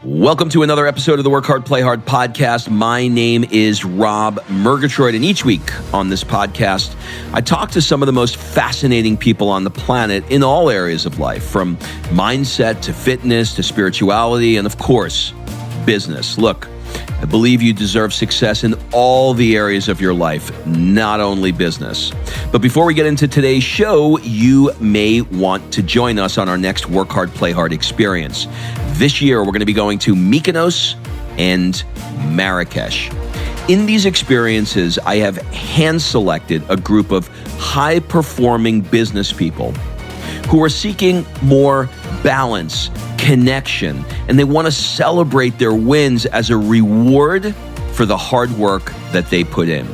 Welcome to another episode of the Work Hard, Play Hard podcast. My name is Rob Murgatroyd, and each week on this podcast, I talk to some of the most fascinating people on the planet in all areas of life, from mindset to fitness to spirituality and, of course, business. Look, I believe you deserve success in all the areas of your life, not only business. But before we get into today's show, you may want to join us on our next Work Hard, Play Hard experience. This year, we're going to be going to Mykonos and Marrakesh. In these experiences, I have hand-selected a group of high-performing business people who are seeking more balance, connection, and they want to celebrate their wins as a reward for the hard work that they put in.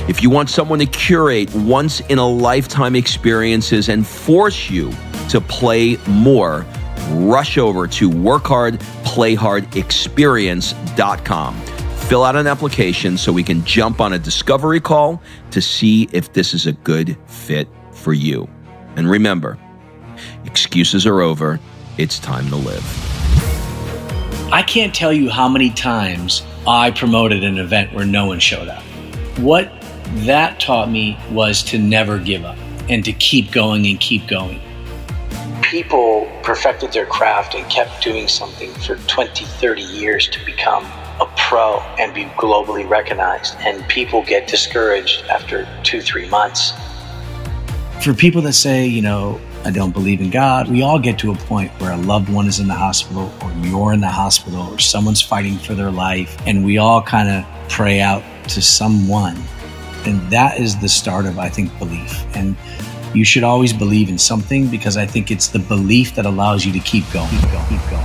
If you want someone to curate once-in-a-lifetime experiences and force you to play more, rush over to workhardplayhardexperience.com. Fill out an application so we can jump on a discovery call to see if this is a good fit for you. And remember, excuses are over. It's time to live. I can't tell you how many times I promoted an event where no one showed up. What that taught me was to never give up and to keep going and keep going. People perfected their craft and kept doing something for 20, 30 years to become a pro and be globally recognized. And people get discouraged after 2-3 months. For people that say, I don't believe in God, we all get to a point where a loved one is in the hospital, or you're in the hospital, or someone's fighting for their life, and we all kind of pray out to someone. And that is the start of, I think, belief. And you should always believe in something, because I think it's the belief that allows you to keep going.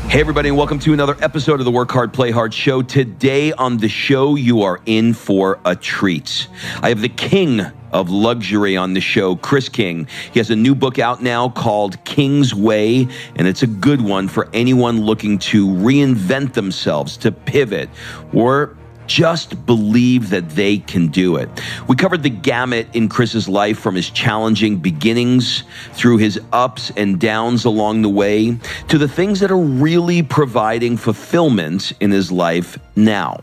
Hey, everybody, and welcome to another episode of the Work Hard, Play Hard show. Today on the show, you are in for a treat. I have the king of luxury on the show, Chris King. He has a new book out now called Kingsway, and it's a good one for anyone looking to reinvent themselves, to pivot, or just believe that they can do it. We covered the gamut in Chris's life, from his challenging beginnings through his ups and downs along the way to the things that are really providing fulfillment in his life now.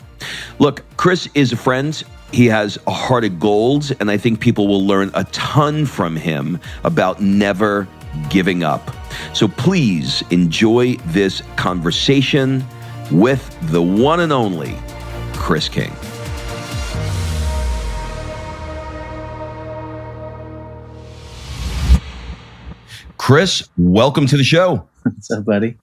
Look, Chris is a friend. He has a heart of gold, and I think people will learn a ton from him about never giving up. So please enjoy this conversation with the one and only Chris King. Chris, welcome to the show. What's up, buddy?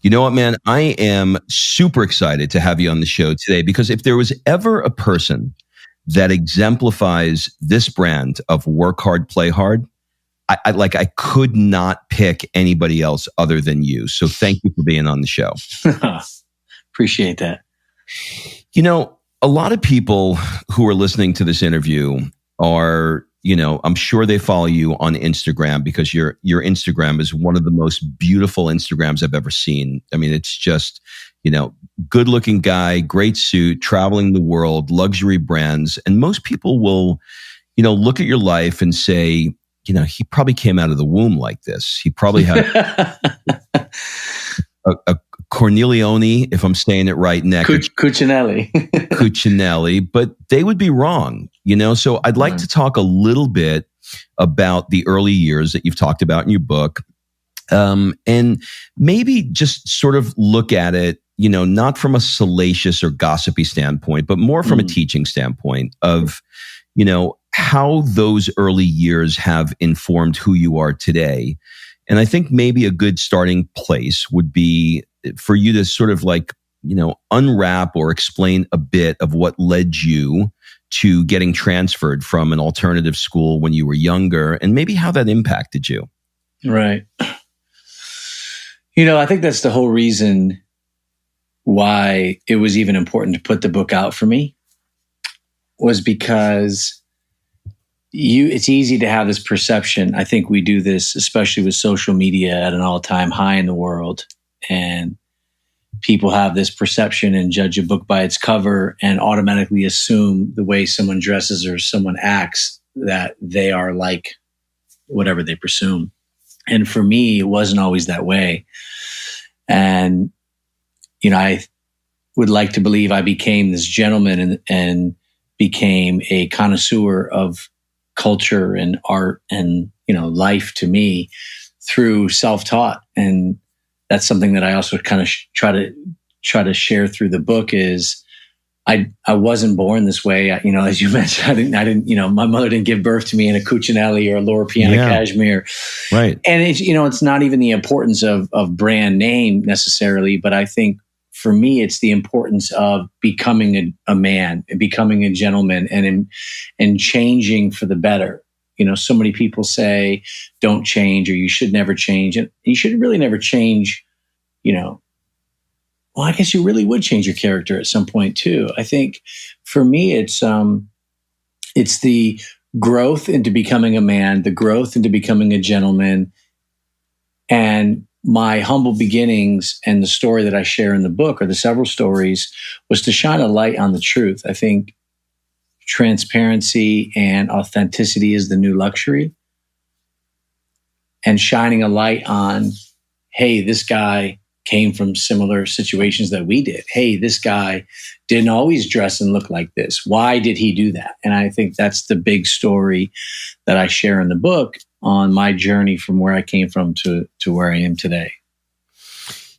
You know what, man? I am super excited to have you on the show today, because if there was ever a person that exemplifies this brand of work hard, play hard, I could not pick anybody else other than you. So thank you for being on the show. Appreciate that. A lot of people who are listening to this interview are, I'm sure they follow you on Instagram, because your Instagram is one of the most beautiful Instagrams I've ever seen. I mean, it's just, good looking guy, great suit, traveling the world, luxury brands. And most people will, look at your life and say, he probably came out of the womb like this. He probably had a Cornelione, if I'm saying it right, neck. Cucinelli, but they would be wrong, So I'd like to talk a little bit about the early years that you've talked about in your book, and maybe just sort of look at it, not from a salacious or gossipy standpoint, but more from a teaching standpoint of, how those early years have informed who you are today. And I think maybe a good starting place would be for you to sort of unwrap or explain a bit of what led you to getting transferred from an alternative school when you were younger, and maybe how that impacted you. Right. I think that's the whole reason why it was even important to put the book out for me, was because it's easy to have this perception. I think we do this, especially with social media at an all-time high in the world. And people have this perception and judge a book by its cover and automatically assume the way someone dresses or someone acts that they are like whatever they presume. And for me, it wasn't always that way. And I would like to believe I became this gentleman and became a connoisseur of culture and art and, life to me through self-taught. And that's something that I also kind of try to share through the book is I wasn't born this way. As you mentioned, I didn't, my mother didn't give birth to me in a Cuccinelli or a Laura Piana cashmere. Right. And it's not even the importance of brand name necessarily, but I think for me, it's the importance of becoming a man and becoming a gentleman and changing for the better. So many people say, don't change, or you should never change. And you should really never change, well, I guess you really would change your character at some point too. I think for me, it's the growth into becoming a man, the growth into becoming a gentleman. And my humble beginnings and the story that I share in the book, or the several stories, was to shine a light on the truth. I think transparency and authenticity is the new luxury. And shining a light on, hey, this guy came from similar situations that we did. Hey, this guy didn't always dress and look like this. Why did he do that? And I think that's the big story that I share in the book on my journey from where I came from to where I am today.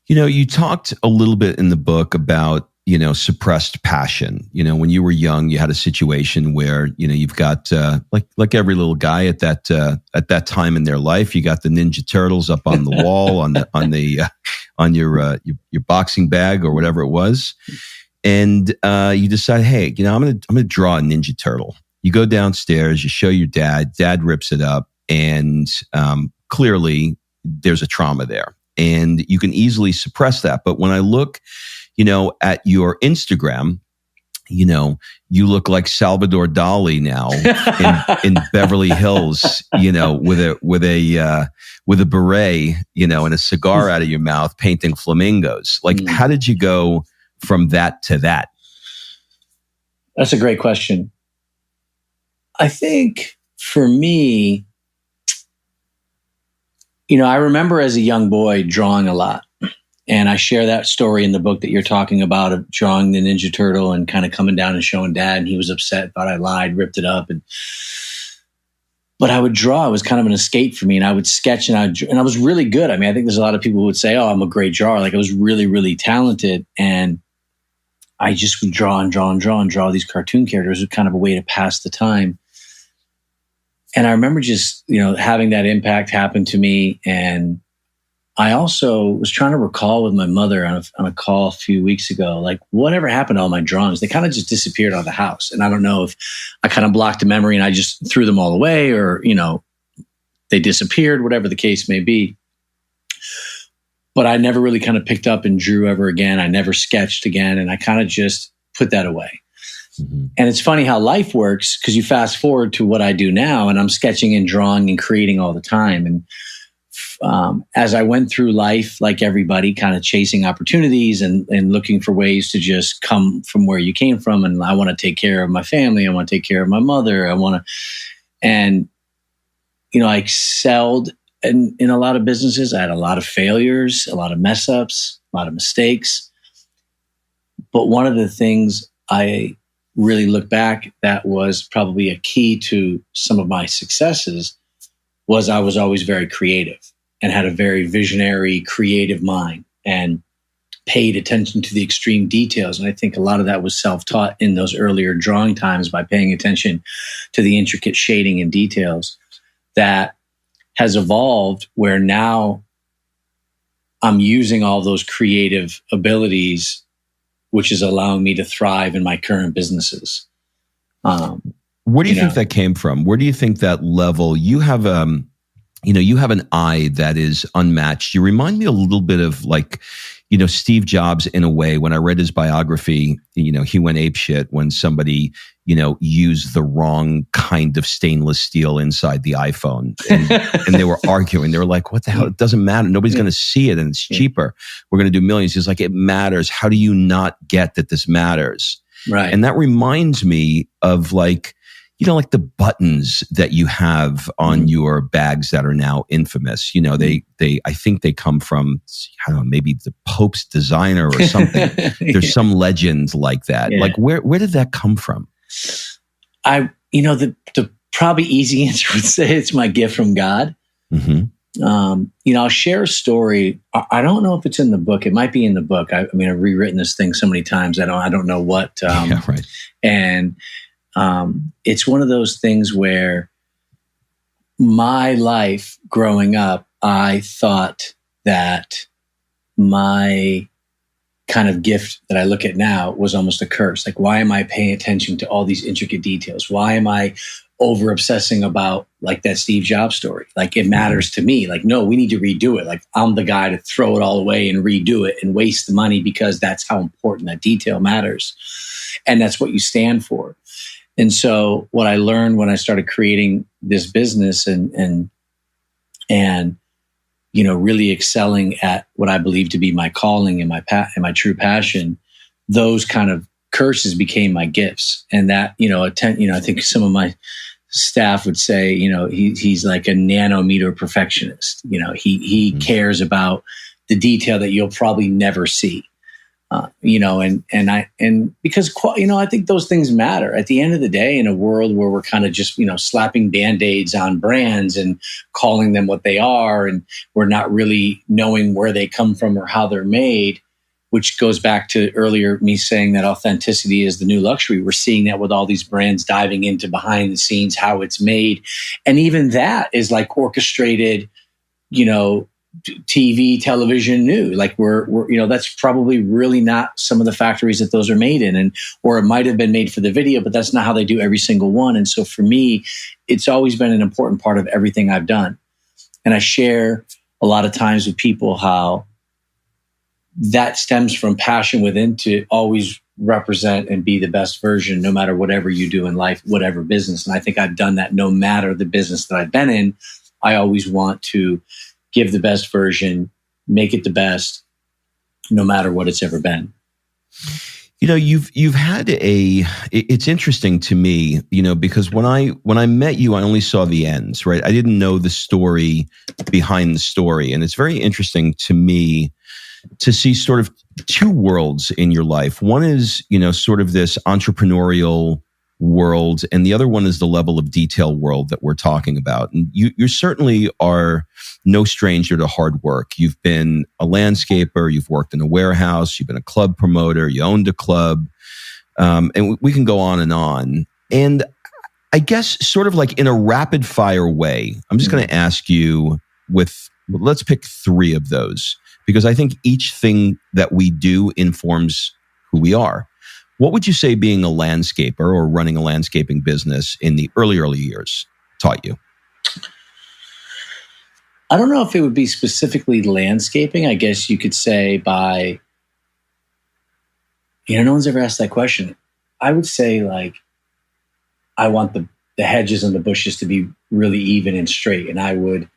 You talked a little bit in the book about, suppressed passion. When you were young, you had a situation where, you've got, like every little guy at that time in their life, you got the Ninja Turtles up on the wall, on your boxing bag or whatever it was. And, you decide, hey, I'm going to draw a Ninja Turtle. You go downstairs, you show your dad rips it up. And clearly there's a trauma there, and you can easily suppress that. But when I look, at your Instagram, you look like Salvador Dali now in Beverly Hills, with a beret, and a cigar out of your mouth, painting flamingos. Like, how did you go from that to that? That's a great question. I think for me, I remember as a young boy drawing a lot. And I share that story in the book that you're talking about, of drawing the Ninja Turtle and kind of coming down and showing Dad. And he was upset, thought I lied, ripped it up. But I would draw. It was kind of an escape for me. And I would sketch, and I was really good. I mean, I think there's a lot of people who would say, oh, I'm a great drawer. Like, I was really, really talented. And I just would draw these cartoon characters. It was kind of a way to pass the time. And I remember just, having that impact happen to me. And I also was trying to recall with my mother on a call a few weeks ago, like, whatever happened to all my drawings? They kind of just disappeared out of the house. And I don't know if I kind of blocked a memory and I just threw them all away, or, they disappeared, whatever the case may be. But I never really kind of picked up and drew ever again. I never sketched again. And I kind of just put that away. Mm-hmm. And it's funny how life works, because you fast forward to what I do now, and I'm sketching and drawing and creating all the time. And as I went through life, like everybody, kind of chasing opportunities and looking for ways to just come from where you came from. And I want to take care of my family. I want to take care of my mother. I excelled in a lot of businesses. I had a lot of failures, a lot of mess ups, a lot of mistakes. But one of the things I really look back that was probably a key to some of my successes was I was always very creative and had a very visionary, creative mind, and paid attention to the extreme details. And I think a lot of that was self-taught in those earlier drawing times, by paying attention to the intricate shading and details, that has evolved where now I'm using all those creative abilities, which is allowing me to thrive in my current businesses. Where do you think that came from? Where do you think that level? You have you have an eye that is unmatched. You remind me a little bit of, like, Steve Jobs in a way. When I read his biography, he went apeshit when somebody, used the wrong kind of stainless steel inside the iPhone. And they were arguing. They were like, what the hell? It doesn't matter. Nobody's going to see it, and it's cheaper. We're going to do millions. He's like, it matters. How do you not get that this matters? Right. And that reminds me of, like, like the buttons that you have on your bags that are now infamous. I think they come from, I don't know, maybe the Pope's designer or something. There's some legend like that. Yeah. Like where did that come from? The probably easy answer would say it's my gift from God. Mm-hmm. I'll share a story. I don't know if it's in the book. It might be in the book. I've rewritten this thing so many times. I don't know what. Right. And it's one of those things where my life growing up, I thought that my kind of gift that I look at now was almost a curse. Like, why am I paying attention to all these intricate details? Why am I over obsessing about like that Steve Jobs story? Like, it matters to me. Like, no, we need to redo it. Like, I'm the guy to throw it all away and redo it and waste the money because that's how important that detail matters. And that's what you stand for. And so what I learned when I started creating this business and really excelling at what I believe to be my calling and my true passion, those kind of curses became my gifts. And that, I think some of my staff would say, he's like a nanometer perfectionist. He cares about the detail that you'll probably never see. Because I think those things matter at the end of the day in a world where we're kind of just, slapping Band-Aids on brands and calling them what they are. And we're not really knowing where they come from or how they're made, which goes back to earlier me saying that authenticity is the new luxury. We're seeing that with all these brands diving into behind the scenes, how it's made. And even that is like orchestrated, TV, television, news. Like we're that's probably really not some of the factories that those are made in, or it might have been made for the video, but that's not how they do every single one. And so for me, it's always been an important part of everything I've done. And I share a lot of times with people how that stems from passion within to always represent and be the best version, no matter whatever you do in life, whatever business. And I think I've done that no matter the business that I've been in. I always want to give the best version, make it the best, no matter what it's ever been. You've had it's interesting to me, because when I met you, I only saw the ends, right? I didn't know the story behind the story. And it's very interesting to me to see sort of two worlds in your life. One is, sort of this entrepreneurial world, and the other one is the level of detail world that we're talking about. And you certainly are no stranger to hard work. You've been a landscaper, you've worked in a warehouse, you've been a club promoter, you owned a club, and we can go on and on. And I guess sort of like in a rapid fire way, I'm just going to ask you let's pick three of those, because I think each thing that we do informs who we are. What would you say being a landscaper or running a landscaping business in the early years taught you? I don't know if it would be specifically landscaping. I guess you could say by, no one's ever asked that question. I would say like, I want the hedges and the bushes to be really even and straight. And I would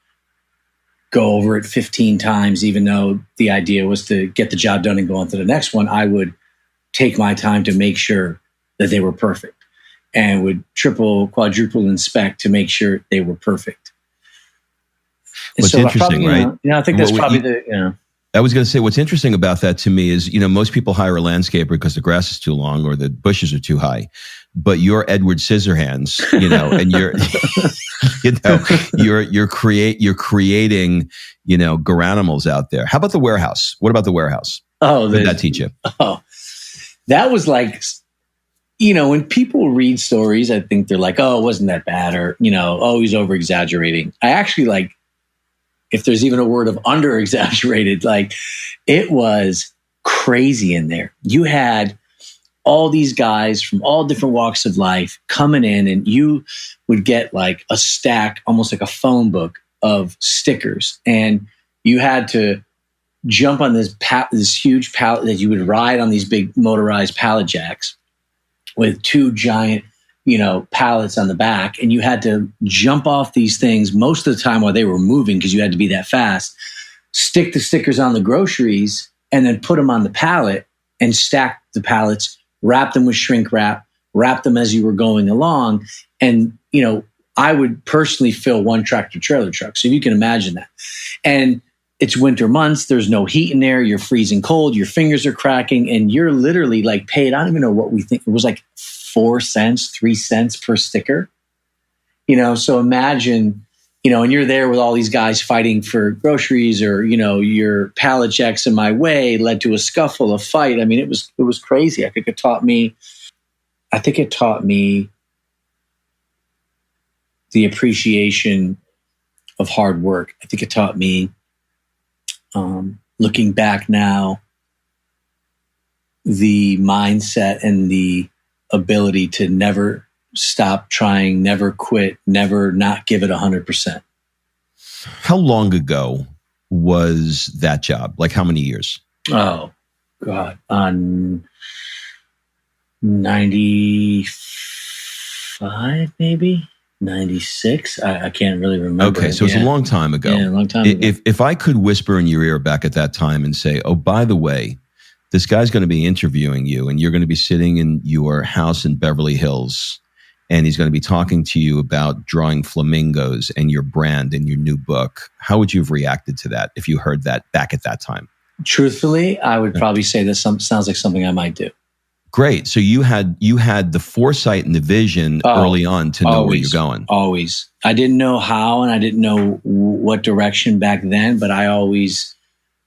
go over it 15 times, even though the idea was to get the job done and go on to the next one. I would take my time to make sure that they were perfect and would triple, quadruple inspect to make sure they were perfect. What's interesting, right? I think that's I was going to say, what's interesting about that to me is, most people hire a landscaper because the grass is too long or the bushes are too high. But you're Edward Scissorhands, and you're creating, garanimals out there. How about the warehouse? What about the warehouse? Oh, what did that teach you? Oh, that was like, when people read stories, I think they're like, oh, it wasn't that bad, or, oh, he's over exaggerating. I actually like, if there's even a word of under exaggerated, like it was crazy in there. You had all these guys from all different walks of life coming in, and you would get like a stack, almost like a phone book of stickers. And you had to jump on this huge pallet that you would ride on these big motorized pallet jacks with two giant, pallets on the back. And you had to jump off these things most of the time while they were moving, because you had to be that fast, stick the stickers on the groceries, and then put them on the pallet and stack the pallets, wrap them with shrink wrap them as you were going along. And, I would personally fill one tractor trailer truck. So you can imagine that. And it's winter months. There's no heat in there. You're freezing cold. Your fingers are cracking. And you're literally like paid. I don't even know what we think. It was like 4 cents, 3 cents per sticker. So imagine, and you're there with all these guys fighting for groceries, or, your pallet checks in my way led to a scuffle, a fight. I mean, it was crazy. I think it taught me the appreciation of hard work. I think it taught me, looking back now, the mindset and the ability to never stop trying, never quit, never not give it 100%. How long ago was that job? Like how many years? Oh, God. On 95, maybe? 96? I can't really remember. Okay, so it's a long time ago. Yeah, a long time ago. If I could whisper in your ear back at that time and say, oh, by the way, this guy's going to be interviewing you and you're going to be sitting in your house in Beverly Hills and he's going to be talking to you about drawing flamingos and your brand and your new book, how would you have reacted to that if you heard that back at that time? Truthfully, I would probably say this sounds like something I might do. Great. So you had the foresight and the vision early on to know where you're going. Always. I didn't know how and I didn't know what direction back then, but I always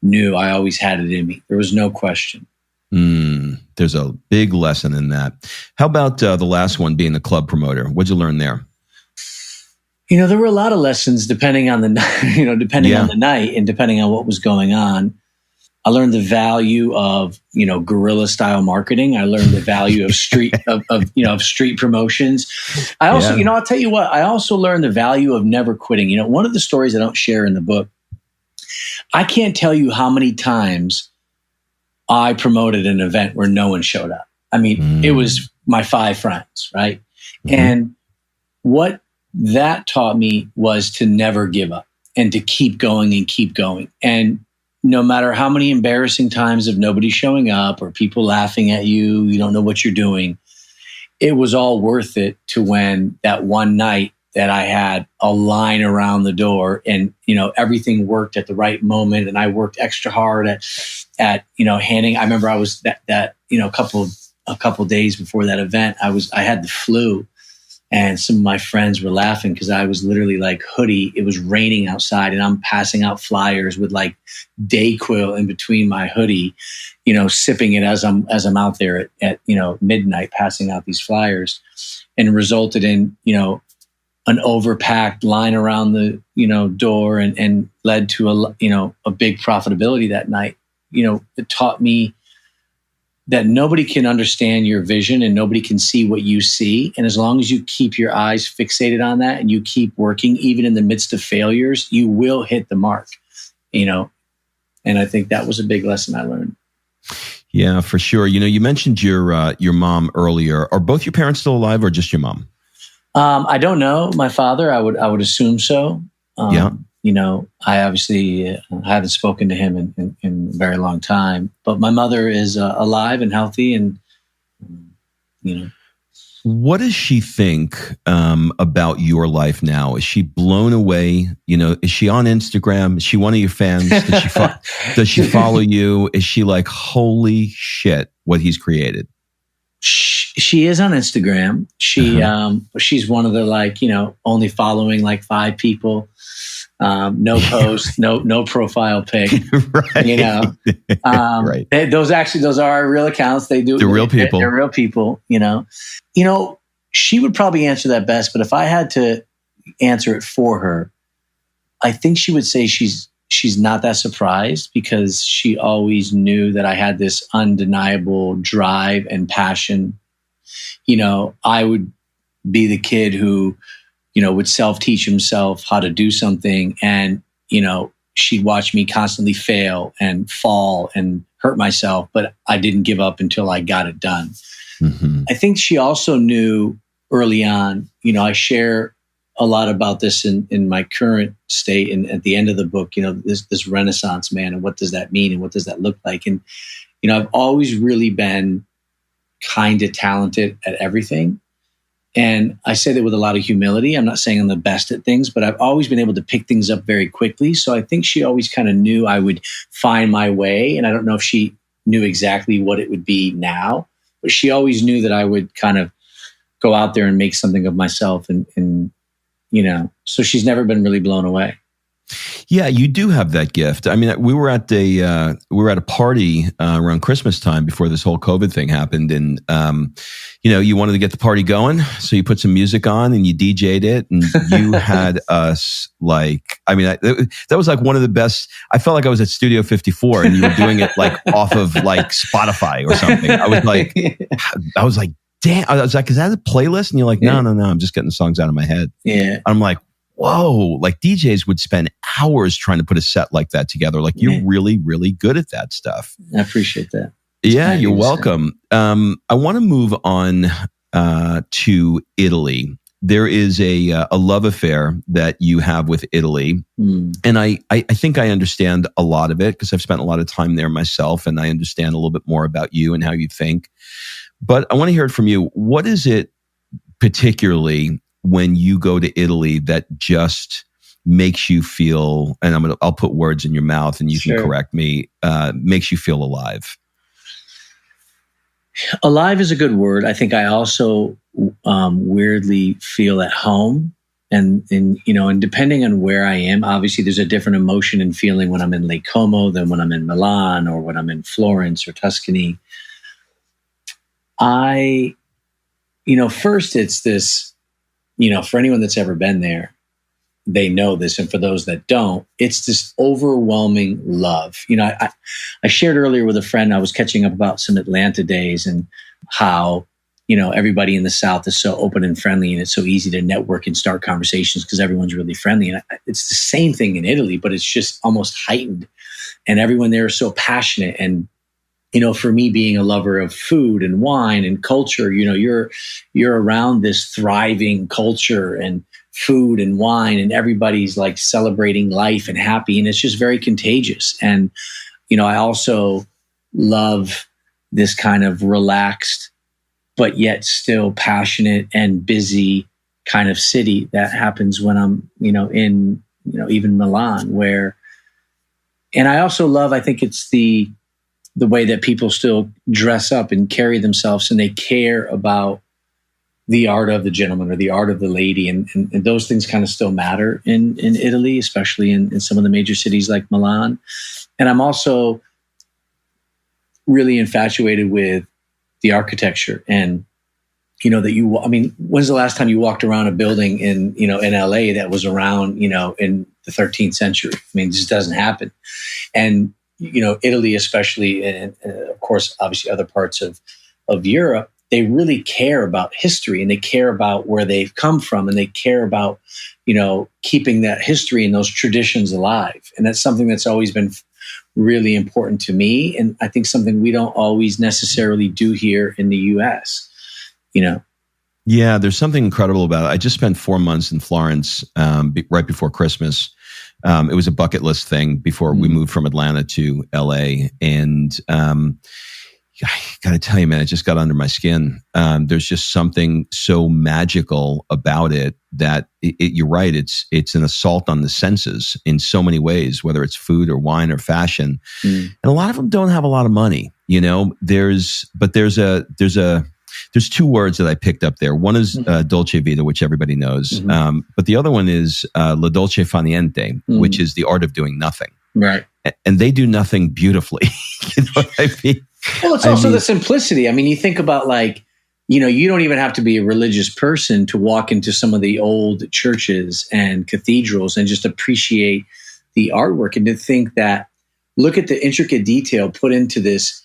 knew. I always had it in me. There was no question. There's a big lesson in that. How about the last one, being a club promoter? What'd you learn there? There were a lot of lessons depending on the on the night and depending on what was going on. I learned the value of, guerrilla style marketing. I learned the value of street of street promotions. I also, I'll tell you what, I also learned the value of never quitting. One of the stories I don't share in the book, I can't tell you how many times I promoted an event where no one showed up. I mean, it was my 5 friends, right? And what that taught me was to never give up and to keep going and keep going. And no matter how many embarrassing times of nobody showing up or people laughing at you, you don't know what you're doing, it was all worth it to when that one night that I had a line around the door and, everything worked at the right moment. And I worked extra hard at handing. I remember I was that a couple days before that event, I had the flu. And some of my friends were laughing because I was literally like hoodie. It was raining outside and I'm passing out flyers with like Dayquil in between my hoodie, sipping it as I'm out there at midnight passing out these flyers, and it resulted in, an overpacked line around the, door and led to a big profitability that night. It taught me that nobody can understand your vision and nobody can see what you see. And as long as you keep your eyes fixated on that and you keep working, even in the midst of failures, you will hit the mark, and I think that was a big lesson I learned. Yeah, for sure. You mentioned your mom earlier. Are both your parents still alive or just your mom? I don't know. My father, I would assume so. I obviously haven't spoken to him in a very long time, but my mother is alive and healthy, and What does she think about your life now? Is she blown away? Is she on Instagram? Is she one of your fans? Does she follow you? Is she like, holy shit, what he's created? She is on Instagram. She's one of the only following like 5 people. No post, no profile pic. Right. Right. Those are real accounts. They're real people. They're real people. She would probably answer that best. But if I had to answer it for her, I think she would say she's not that surprised because she always knew that I had this undeniable drive and passion. I would be the kid who, would self-teach himself how to do something. And, she'd watch me constantly fail and fall and hurt myself, but I didn't give up until I got it done. Mm-hmm. I think she also knew early on, I share a lot about this in my current state. And at the end of the book, this Renaissance man, and what does that mean? And what does that look like? And, I've always really been kind of talented at everything. And I say that with a lot of humility. I'm not saying I'm the best at things, but I've always been able to pick things up very quickly. So I think she always kind of knew I would find my way. And I don't know if she knew exactly what it would be now, but she always knew that I would kind of go out there and make something of myself. And so she's never been really blown away. Yeah, you do have that gift. I mean, we were at a party around Christmas time before this whole COVID thing happened, and you wanted to get the party going, so you put some music on and you DJ'd it, and you had us like, I mean, that was like one of the best. I felt like I was at Studio 54, and you were doing it like off of like Spotify or something. I was like, damn. I was like, is that a playlist? And you're like, no, I'm just getting the songs out of my head. Yeah, I'm like, whoa, like DJs would spend hours trying to put a set like that together. Like you're really, really good at that stuff. I appreciate that. Yeah, you're welcome. I want to move on to Italy. There is a love affair that you have with Italy. And I think I understand a lot of it because I've spent a lot of time there myself, and I understand a little bit more about you and how you think. But I want to hear it from you. What is it particularly when you go to Italy that just makes you feel, and I'll put words in your mouth and you can correct me, makes you feel alive? Alive is a good word. I think I also weirdly feel at home, and depending on where I am, obviously there's a different emotion and feeling when I'm in Lake Como than when I'm in Milan or when I'm in Florence or Tuscany. First it's this, for anyone that's ever been there, they know this. And for those that don't, it's this overwhelming love. I shared earlier with a friend, I was catching up about some Atlanta days and how, everybody in the South is so open and friendly, and it's so easy to network and start conversations because everyone's really friendly. And it's the same thing in Italy, but it's just almost heightened. And everyone there is so passionate. And for me, being a lover of food and wine and culture, you're around this thriving culture and food and wine, and everybody's like celebrating life and happy, and it's just very contagious. And I also love this kind of relaxed, but yet still passionate and busy kind of city that happens when I'm, in, even Milan, and I also love, I think it's the way that people still dress up and carry themselves, and they care about the art of the gentleman or the art of the lady. And those things kind of still matter in Italy, especially in some of the major cities like Milan. And I'm also really infatuated with the architecture, and, when's the last time you walked around a building in LA that was around, in the 13th century? I mean, it just doesn't happen. And, Italy, especially, and of course, obviously other parts of Europe, they really care about history, and they care about where they've come from, and they care about, keeping that history and those traditions alive. And that's something that's always been really important to me. And I think something we don't always necessarily do here in the US, Yeah, there's something incredible about it. I just spent 4 months in Florence right before Christmas. It was a bucket list thing before we moved from Atlanta to LA. And I got to tell you, man, it just got under my skin. There's just something so magical about it that you're right. It's an assault on the senses in so many ways, whether it's food or wine or fashion. And a lot of them don't have a lot of money, there's two words that I picked up there. One is dolce vita, which everybody knows. But the other one is la dolce far niente, which is the art of doing nothing. Right. And they do nothing beautifully. You know what I mean? Well, it's also the simplicity. I mean, you think about you don't even have to be a religious person to walk into some of the old churches and cathedrals and just appreciate the artwork, and to think that, look at the intricate detail put into this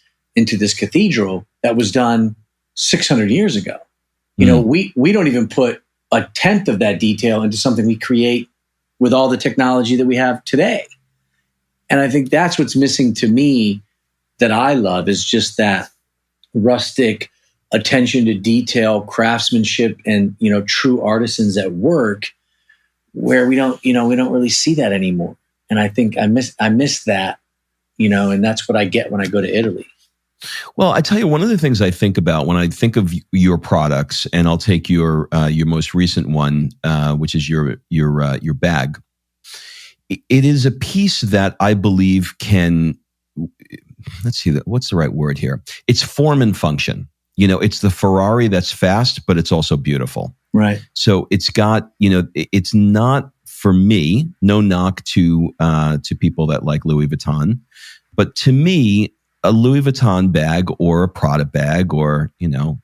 cathedral that was done 600 years ago. We don't even put a tenth of that detail into something we create with all the technology that we have today. And I think that's what's missing to me, that I love, is just that rustic attention to detail, craftsmanship, and, true artisans at work, where we don't really see that anymore. And I think I miss that, and that's what I get when I go to Italy. Well, I tell you, one of the things I think about when I think of your products, and I'll take your most recent one, which is your bag. It is a piece that I believe can. Let's see, what's the right word here? It's form and function. It's the Ferrari that's fast, but it's also beautiful. Right. So it's got, it's not, for me, no knock to people that like Louis Vuitton, but to me, a Louis Vuitton bag or a Prada bag or,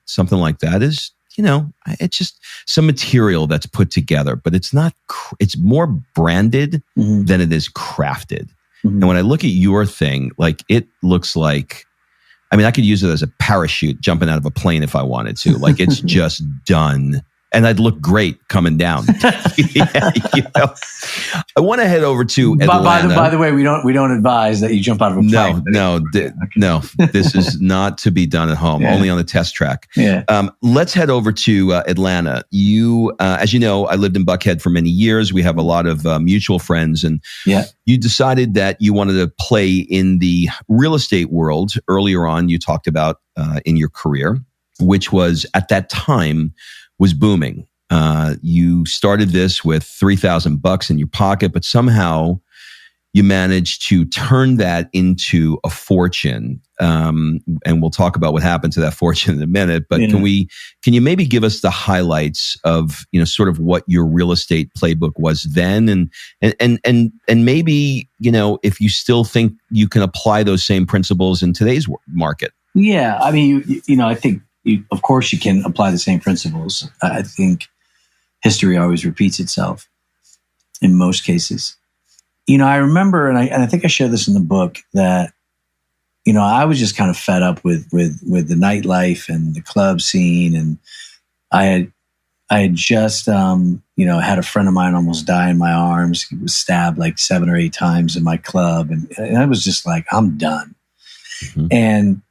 something like that is, it's just some material that's put together, but it's not, it's more branded than it is crafted. And when I look at your thing, like it looks like, I could use it as a parachute jumping out of a plane if I wanted to. Like it's just done. And I'd look great coming down. I want to head over to Atlanta. By the way, we don't advise that you jump out of a plane. No. This is not to be done at home. Only on the test track. Yeah. Let's head over to Atlanta. You, as you know, I lived in Buckhead for many years. We have a lot of mutual friends, and you decided that you wanted to play in the real estate world. Earlier on, you talked about in your career, which was at that time was booming. You started this with $3,000 in your pocket, but somehow you managed to turn that into a fortune. And we'll talk about what happened to that fortune in a minute. But can you maybe give us the highlights of sort of what your real estate playbook was then, and maybe if you still think you can apply those same principles in today's market? Yeah, I think. Of course, you can apply the same principles. I think history always repeats itself in most cases. I remember, and I think I shared this in the book, that, I was just kind of fed up with the nightlife and the club scene. And I had just, had a friend of mine almost die in my arms. He was stabbed like 7 or 8 times in my club. And I was just like, I'm done. Mm-hmm. And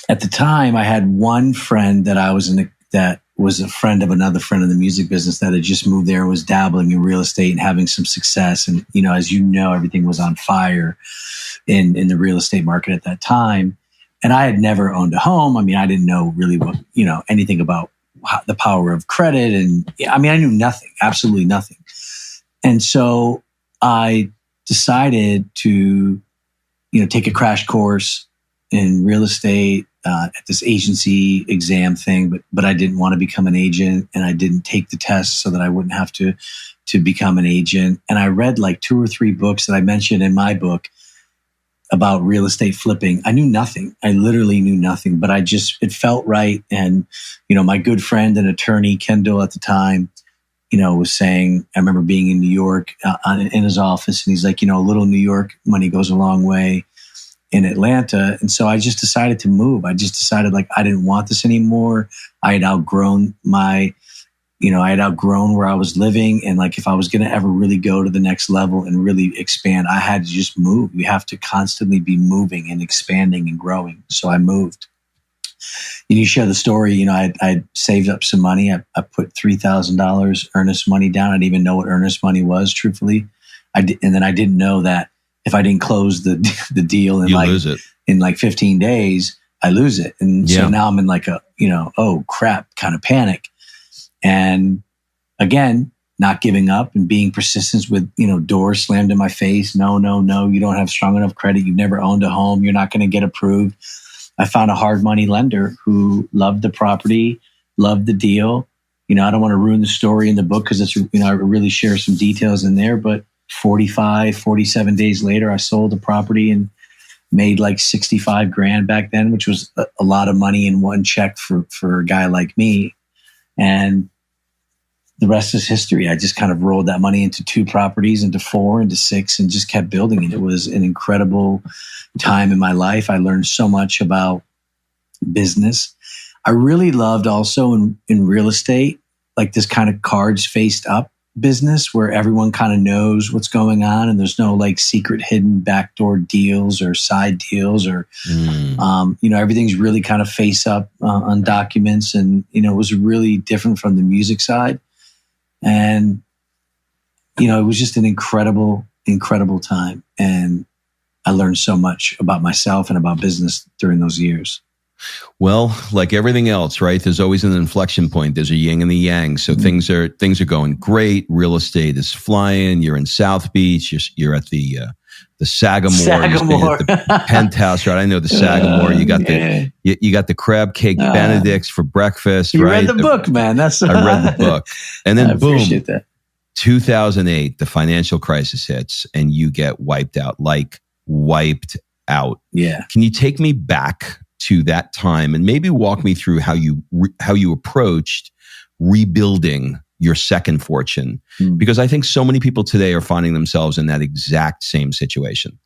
at the time, I had one friend that that was a friend of another friend in the music business that had just moved there, was dabbling in real estate and having some success. And, as everything was on fire in the real estate market at that time. And I had never owned a home. I didn't know really what, anything about the power of credit. And I knew nothing, absolutely nothing. And so I decided to, take a crash course in real estate, at this agency exam thing, but I didn't want to become an agent, and I didn't take the test so that I wouldn't have to become an agent. And I read like 2 or 3 books that I mentioned in my book about real estate flipping. I knew nothing. I literally knew nothing, but it felt right. And, my good friend and attorney, Kendall, at the time, was saying, I remember being in New York in his office, and he's like, a little New York money goes a long way in Atlanta. And so I just decided to move. I just decided I didn't want this anymore. I had outgrown where I was living. And if I was going to ever really go to the next level and really expand, I had to just move. You have to constantly be moving and expanding and growing. So I moved. And you share the story, I saved up some money. I put $3,000 earnest money down. I didn't even know what earnest money was, truthfully. And then I didn't know that if I didn't close the deal lose it. In 15 days, I lose it. And so now I'm in a, oh crap kind of panic. And again, not giving up and being persistent with, doors slammed in my face. No, you don't have strong enough credit. You've never owned a home. You're not going to get approved. I found a hard money lender who loved the property, loved the deal. I don't want to ruin the story in the book because it's, I really share some details in there, but 47 days later, I sold the property and made like 65 grand back then, which was a lot of money in one check for a guy like me. And the rest is history. I just kind of rolled that money into 2 properties, into 4, into 6, and just kept building it. It was an incredible time in my life. I learned so much about business. I really loved also in real estate, this kind of cards faced up business where everyone kind of knows what's going on and there's no secret hidden backdoor deals or side deals or everything's really kind of face up on documents. And it was really different from the music side. And it was just an incredible time. And I learned so much about myself and about business during those years. Well, like everything else, right? There's always an inflection point. There's a yin and the yang. So things are going great. Real estate is flying. You're in South Beach. You're at the Sagamore. You're at the penthouse, right? I know the Sagamore. You got you got the crab cake Benedicts for breakfast. You right? read the book, man. I read the book, and then boom, that. 2008, the financial crisis hits, and you get wiped out. Yeah. Can you take me back to that time and maybe walk me through how you approached rebuilding your second fortune? Because I think so many people today are finding themselves in that exact same situation.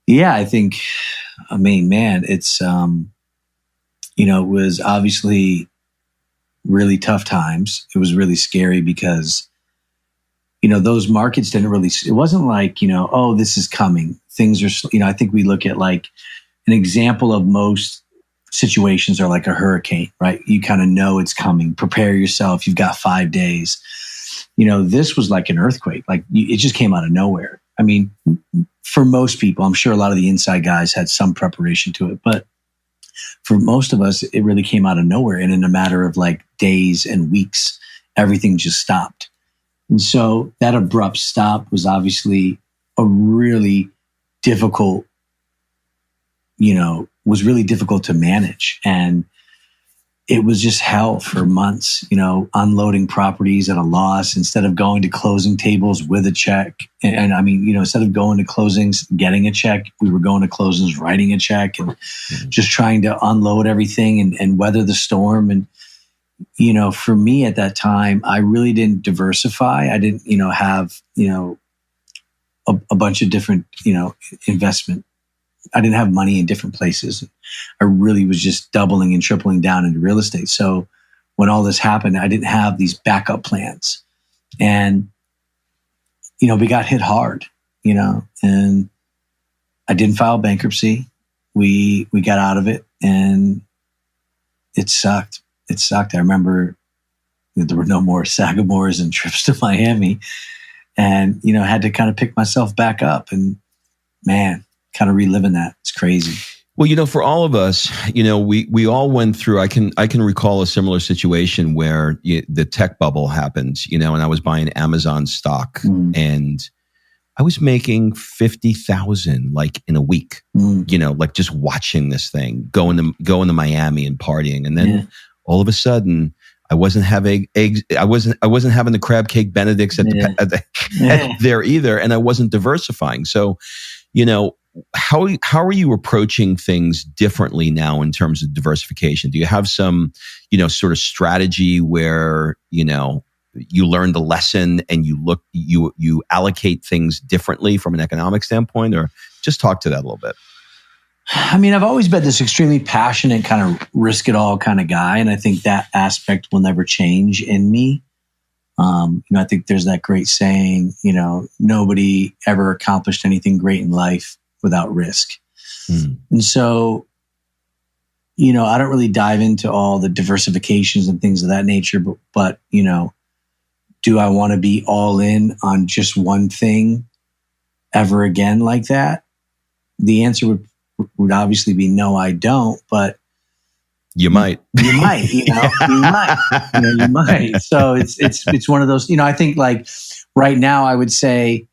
Yeah, I mean, man, it's, it was obviously really tough times. It was really scary because, those markets didn't really, it wasn't like, oh, this is coming. Things are, I think we look at like an example of most situations are like a hurricane, right? You kind of know it's coming. Prepare yourself. You've got 5 days. This was like an earthquake. Like it just came out of nowhere. I mean, for most people, I'm sure a lot of the inside guys had some preparation to it, but for most of us, it really came out of nowhere. And in a matter of like days and weeks, everything just stopped. And so that abrupt stop was obviously a really difficult, was really difficult to manage. And it was just hell for months, unloading properties at a loss instead of going to closing tables with a check. And I mean, instead of going to closings, getting a check, we were going to closings, writing a check and just trying to unload everything and weather the storm. And, for me at that time, I really didn't diversify. I didn't, have, a bunch of different, investment. I didn't have money in different places. I really was just doubling and tripling down into real estate. So when all this happened, I didn't have these backup plans. And, we got hit hard, and I didn't file bankruptcy. We got out of it and it sucked. It sucked. I remember there were no more Sagamores and trips to Miami and, I had to kind of pick myself back up and man, kind of reliving that. It's crazy. Well, for all of us, we all went through, I can recall a similar situation where the tech bubble happened, and I was buying Amazon stock and I was making 50,000 like in a week, like just watching this thing, going to Miami and partying. And then all of a sudden I wasn't having eggs. I wasn't having the crab cake Benedicts at there either. And I wasn't diversifying. So, how are you approaching things differently now in terms of diversification? Do you have some, sort of strategy where, you learn the lesson and you allocate things differently from an economic standpoint, or just talk to that a little bit? I mean, I've always been this extremely passionate kind of risk it all kind of guy. And I think that aspect will never change in me. I think there's that great saying, nobody ever accomplished anything great in life without risk. And so, I don't really dive into all the diversifications and things of that nature, but do I want to be all in on just one thing ever again like that? The answer would obviously be no, I don't, but you might. You might. So it's one of those, I think like right now I would say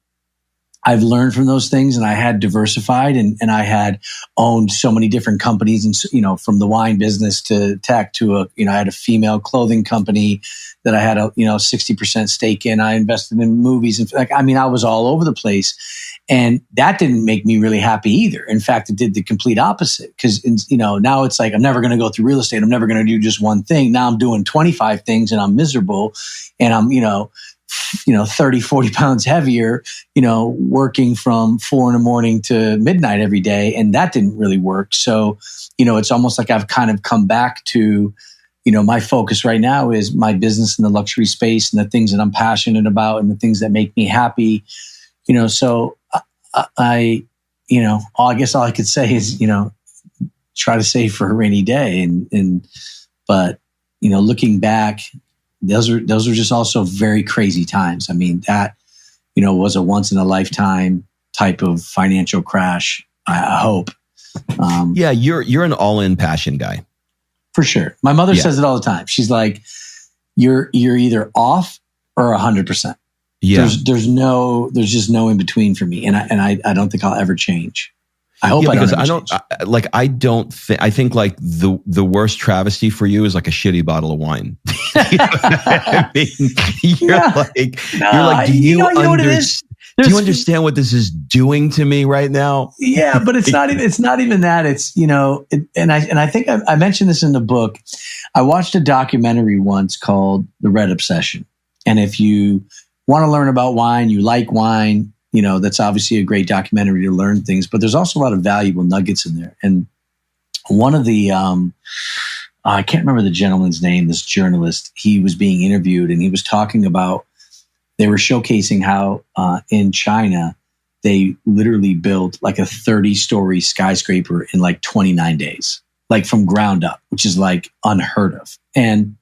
I've learned from those things and I had diversified and I had owned so many different companies and, from the wine business to tech to I had a female clothing company that I had a, 60% stake in. I invested in movies and I was all over the place. And that didn't make me really happy either. In fact, it did the complete opposite because, now it's like, I'm never going to go through real estate. I'm never going to do just one thing. Now I'm doing 25 things and I'm miserable and I'm, 30, 40 pounds heavier, working from 4 a.m. to midnight every day. And that didn't really work. So, it's almost like I've kind of come back to, my focus right now is my business in the luxury space and the things that I'm passionate about and the things that make me happy, so I guess all I could say is, try to save for a rainy day. But looking back, those are just also very crazy times. I mean, that, was a once in a lifetime, type of financial crash. I hope. Yeah, you're an all-in passion guy. For sure. My mother says it all the time. She's like, you're either off or 100%. Yeah. There's just no in between for me. And I don't think I'll ever change. I hope I don't change. I think like the worst travesty for you is like a shitty bottle of wine. You know what I mean? You're like, do you understand what this is doing to me right now? Yeah, but it's not even that. It's, and I think I mentioned this in the book. I watched a documentary once called The Red Obsession. And if you want to learn about wine, you like wine, that's obviously a great documentary to learn things, but there's also a lot of valuable nuggets in there. And one of the, I can't remember the gentleman's name, this journalist, he was being interviewed and he was talking about, they were showcasing how in China, they literally built like a 30-story skyscraper in like 29 days, like from ground up, which is like unheard of. And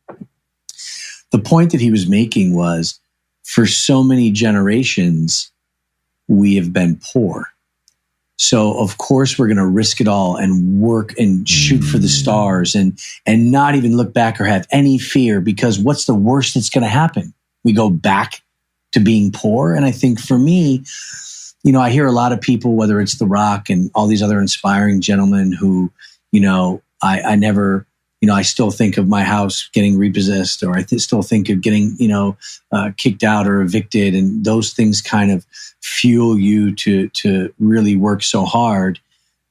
the point that he was making was, for so many generations, we have been poor. So of course we're going to risk it all and work and shoot for the stars and not even look back or have any fear, because what's the worst that's going to happen? We go back to being poor. And I think for me, I hear a lot of people, whether it's The Rock and all these other inspiring gentlemen who, I never, I still think of my house getting repossessed, or I still think of getting, kicked out or evicted. And those things kind of fuel you to really work so hard.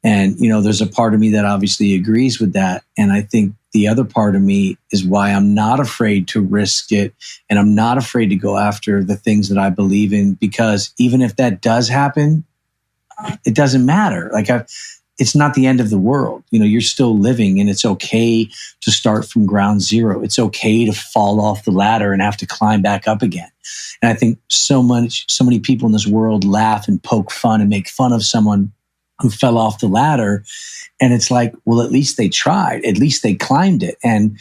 And, there's a part of me that obviously agrees with that. And I think the other part of me is why I'm not afraid to risk it. And I'm not afraid to go after the things that I believe in, because even if that does happen, it doesn't matter. It's not the end of the world. You're still living, and it's okay to start from ground zero. It's okay to fall off the ladder and have to climb back up again. And I think so many people in this world laugh and poke fun and make fun of someone who fell off the ladder. And it's like, well, at least they tried, at least they climbed it. And,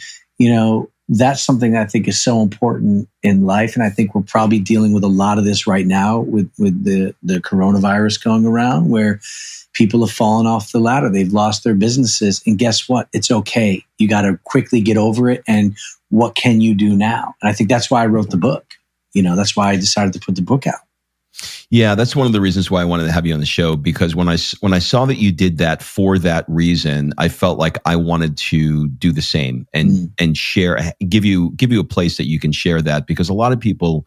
that's something that I think is so important in life. And I think we're probably dealing with a lot of this right now with the coronavirus going around, where people have fallen off the ladder. They've lost their businesses. And guess what? It's okay. You got to quickly get over it. And what can you do now? And I think that's why I wrote the book. That's why I decided to put the book out. Yeah, that's one of the reasons why I wanted to have you on the show, because when I saw that you did that for that reason, I felt like I wanted to do the same and share, give you a place that you can share that, because a lot of people,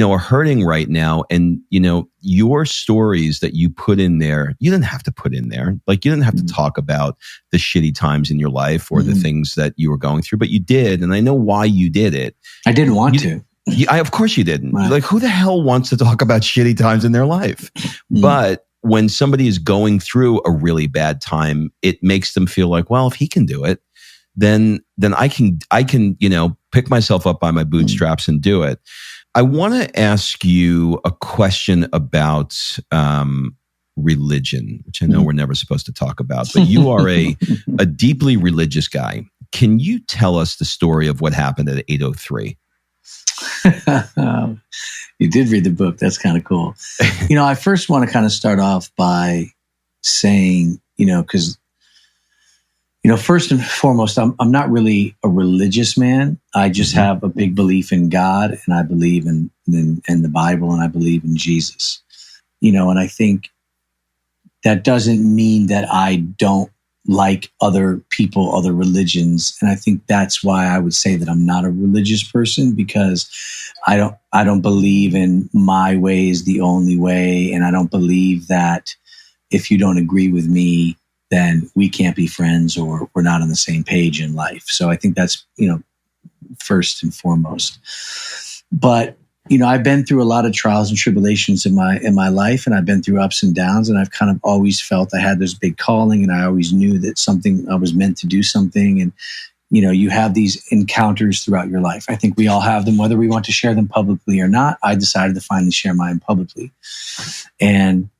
are hurting right now. And, your stories that you put in there, you didn't have to put in there. Like, you didn't have to talk about the shitty times in your life or the things that you were going through, but you did. And I know why you did it. I didn't want to. Of course you didn't. Right. Like, who the hell wants to talk about shitty times in their life? But when somebody is going through a really bad time, it makes them feel like, well, if he can do it, then I can, pick myself up by my bootstraps and do it. I want to ask you a question about religion, which I know we're never supposed to talk about, but you are a deeply religious guy. Can you tell us the story of what happened at 803? You did read the book. That's kind of cool. I first want to kind of start off by saying, because, first and foremost, I'm not really a religious man. I just have a big belief in God, and I believe in the Bible, and I believe in Jesus. And I think that doesn't mean that I don't like other people, other religions. And I think that's why I would say that I'm not a religious person, because I don't believe in my way is the only way. And I don't believe that if you don't agree with me, then we can't be friends, or we're not on the same page in life. So I think that's, first and foremost. But I've been through a lot of trials and tribulations in my life, and I've been through ups and downs, and I've kind of always felt I had this big calling, and I always knew that I was meant to do something. And, you have these encounters throughout your life. I think we all have them, whether we want to share them publicly or not. I decided to finally share mine publicly. And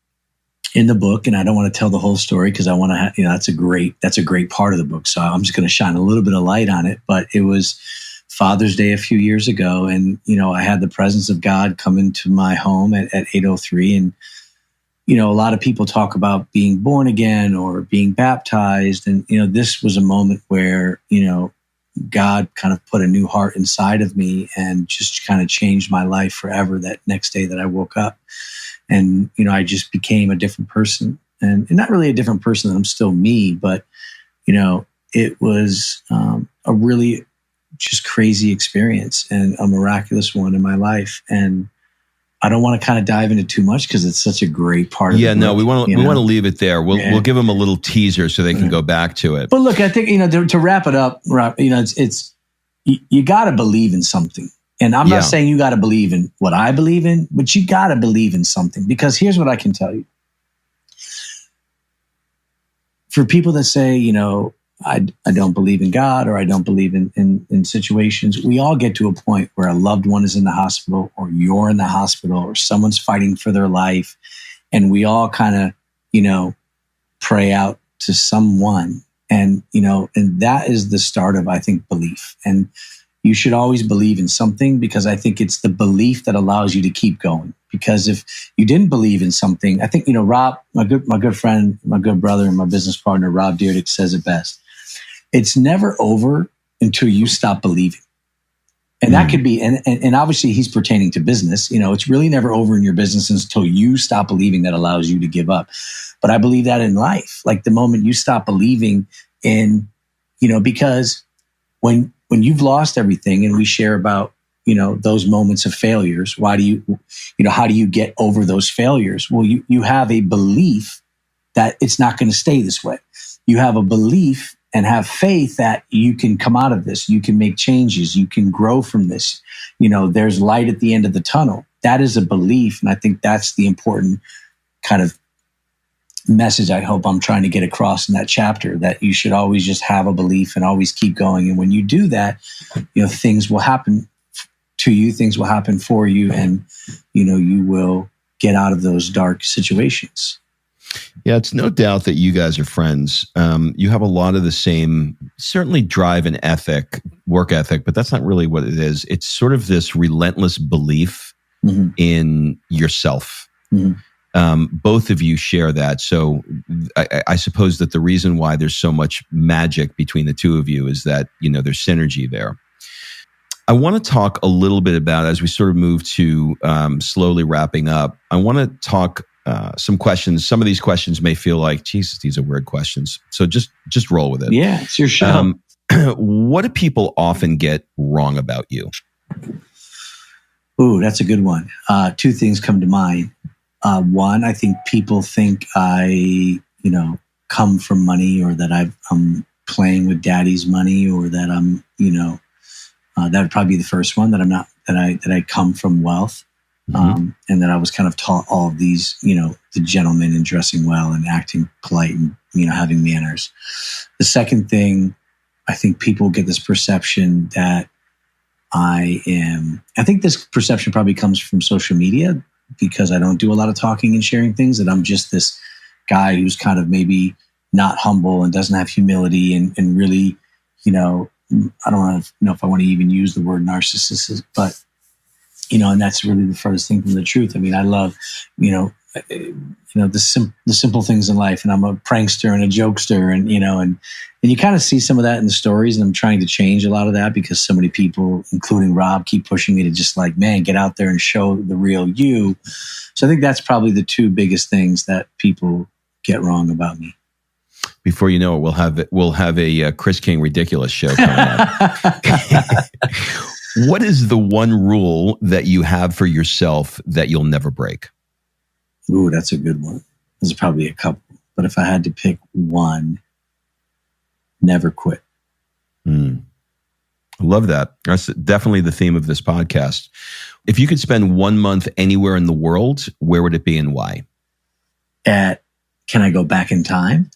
in the book, and I don't want to tell the whole story because I want to have, that's a great part of the book. So I'm just going to shine a little bit of light on it. But it was Father's Day a few years ago. And, I had the presence of God come into my home at 803. And, a lot of people talk about being born again or being baptized. And, this was a moment where, God kind of put a new heart inside of me and just kind of changed my life forever that next day that I woke up. And, I just became a different person, and not really a different person. I'm still me, but, it was a really just crazy experience and a miraculous one in my life. And I don't want to kind of dive into too much because it's such a great part of it. Yeah, no, we want to leave it there. We'll give them a little teaser so they can go back to it. But look, I think, to wrap it up, Rob, it's you got to believe in something. And I'm not saying you got to believe in what I believe in, but you got to believe in something, because here's what I can tell you. For people that say, I don't believe in God, or I don't believe in situations, we all get to a point where a loved one is in the hospital, or you're in the hospital, or someone's fighting for their life. And we all kind of, pray out to someone. And, and that is the start of, I think, belief. And you should always believe in something, because I think it's the belief that allows you to keep going. Because if you didn't believe in something, I think, Rob, my good friend, my good brother, and my business partner, Rob Dyrdek, says it best. It's never over until you stop believing. And that could be, and obviously he's pertaining to business. It's really never over in your business until you stop believing. That allows you to give up. But I believe that in life, like the moment you stop believing in, because when you've lost everything, and we share about, those moments of failures, why do you, how do you get over those failures? Well, you have a belief that it's not going to stay this way. You have a belief and have faith that you can come out of this. You can make changes. You can grow from this. There's light at the end of the tunnel. That is a belief. And I think that's the important kind of message I hope I'm trying to get across in that chapter, that you should always just have a belief and always keep going. And when you do that, things will happen to you, things will happen for you, and, you will get out of those dark situations. Yeah, it's no doubt that you guys are friends. You have a lot of the same, certainly drive and work ethic, but that's not really what it is. It's sort of this relentless belief in yourself. Both of you share that. So I suppose that the reason why there's so much magic between the two of you is that, there's synergy there. I want to talk a little bit about, as we sort of move to slowly wrapping up, I want to talk some questions. Some of these questions may feel like, Jesus, these are weird questions. So just roll with it. Yeah, it's your show. What do people often get wrong about you? Ooh, that's a good one. Two things come to mind. One, I think people think I, come from money, or that I'm playing with daddy's money, or that I'm, that would probably be the first one, that I'm not, that I come from wealth. And that I was kind of taught all of these, the gentleman and dressing well and acting polite and, having manners. The second thing, I think people get this perception that I think this perception probably comes from social media, because I don't do a lot of talking and sharing things, that I'm just this guy who's kind of maybe not humble and doesn't have humility and really, I don't know if I want to even use the word narcissist, but and that's really the furthest thing from the truth. I mean, I love, the simple things in life, and I'm a prankster and a jokester, and you kind of see some of that in the stories, and I'm trying to change a lot of that, because so many people, including Rob, keep pushing me to just like, man, get out there and show the real you. So I think that's probably the two biggest things that people get wrong about me. Before you know it, we'll have a Chris King ridiculous show coming up. What is the one rule that you have for yourself that you'll never break? Ooh, that's a good one. There's probably a couple, but if I had to pick one, never quit. I love that. That's definitely the theme of this podcast. If you could spend 1 month anywhere in the world, where would it be and why? Can I go back in time?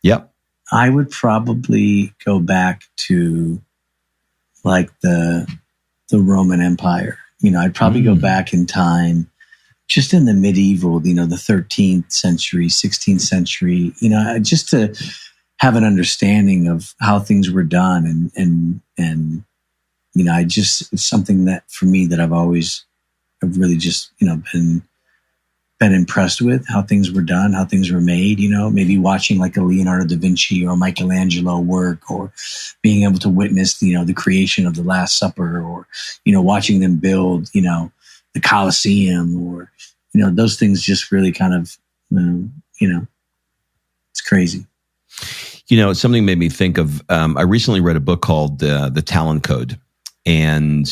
Yep. I would probably go back to like the Roman Empire. I'd probably go back in time, just in the medieval, the 13th century, 16th century, just to have an understanding of how things were done. And it's something that for me that I've really just, been been impressed with, how things were done, how things were made, maybe watching like a Leonardo da Vinci or Michelangelo work, or being able to witness, the creation of the Last Supper, or, watching them build, the Colosseum, or, those things just really kind of, it's crazy. Something made me think of, I recently read a book called The Talent Code, and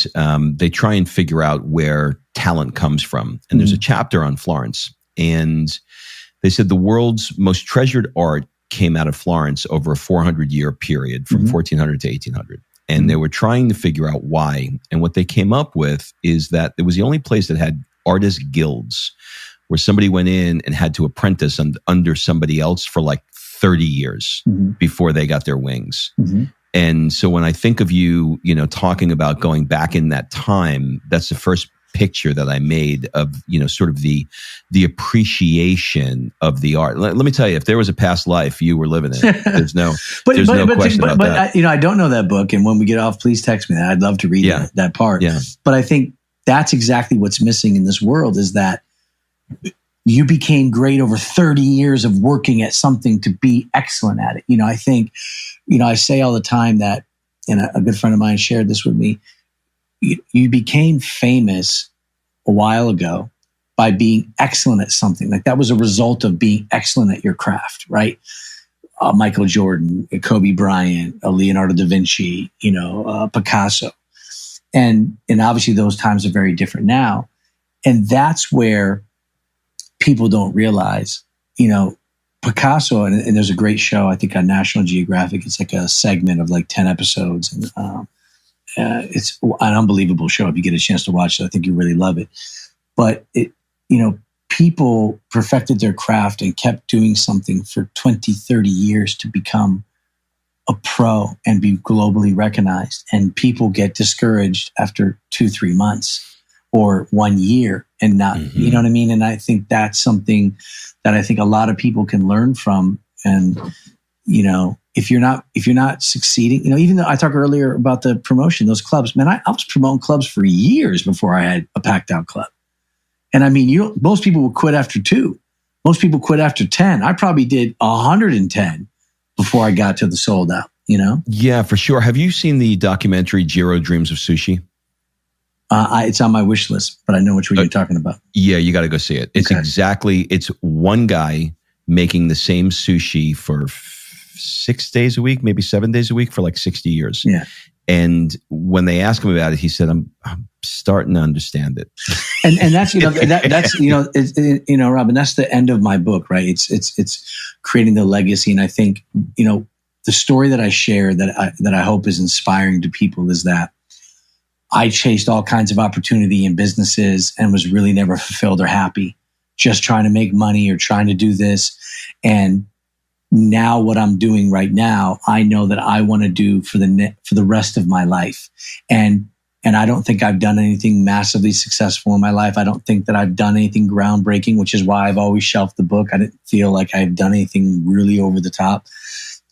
they try and figure out where talent comes from. And there's a chapter on Florence, and they said the world's most treasured art came out of Florence over a 400-year period from 1400 to 1800. And they were trying to figure out why. And what they came up with is that it was the only place that had artist guilds, where somebody went in and had to apprentice under somebody else for like 30 years before they got their wings. And so when I think of you, talking about going back in that time, that's the first picture that I made of, sort of the appreciation of the art. Let me tell you, if there was a past life, you were living it. There's no question about that. I don't know that book. And when we get off, please text me that. I'd love to read that part. Yeah. But I think that's exactly what's missing in this world, is that you became great over 30 years of working at something to be excellent at it. I think, I say all the time that, and a good friend of mine shared this with me, you became famous a while ago by being excellent at something. Like that was a result of being excellent at your craft, right? Michael Jordan, Kobe Bryant, Leonardo da Vinci, Picasso. And obviously those times are very different now. And that's where people don't realize, Picasso, and there's a great show, I think on National Geographic. It's like a segment of like 10 episodes. And it's an unbelievable show. If you get a chance to watch it, I think you really love it. But people perfected their craft and kept doing something for 20, 30 years to become a pro and be globally recognized. And people get discouraged after 2-3 months or 1 year and not, you know what I mean? And I think that's something that I think a lot of people can learn from. And, if you're not succeeding, even though I talked earlier about the promotion, those clubs, man, I was promoting clubs for years before I had a packed out club. And I mean, most people would quit after 2. Most people quit after 10. I probably did 110 before I got to the sold out, Yeah, for sure. Have you seen the documentary Jiro Dreams of Sushi? It's on my wish list, but I know which one you're talking about. Yeah, you got to go see it. It's it's one guy making the same sushi for 6 days a week, maybe 7 days a week for like 60 years. Yeah. And when they ask him about it, he said, I'm starting to understand it. And that's, Robin, that's the end of my book, right? It's creating the legacy. And I think, the story that I share that I hope is inspiring to people is that I chased all kinds of opportunity in businesses and was really never fulfilled or happy, just trying to make money or trying to do this. And now what I'm doing right now, I know that I want to do for the rest of my life. And I don't think I've done anything massively successful in my life. I don't think that I've done anything groundbreaking, which is why I've always shelved the book. I didn't feel like I've done anything really over the top.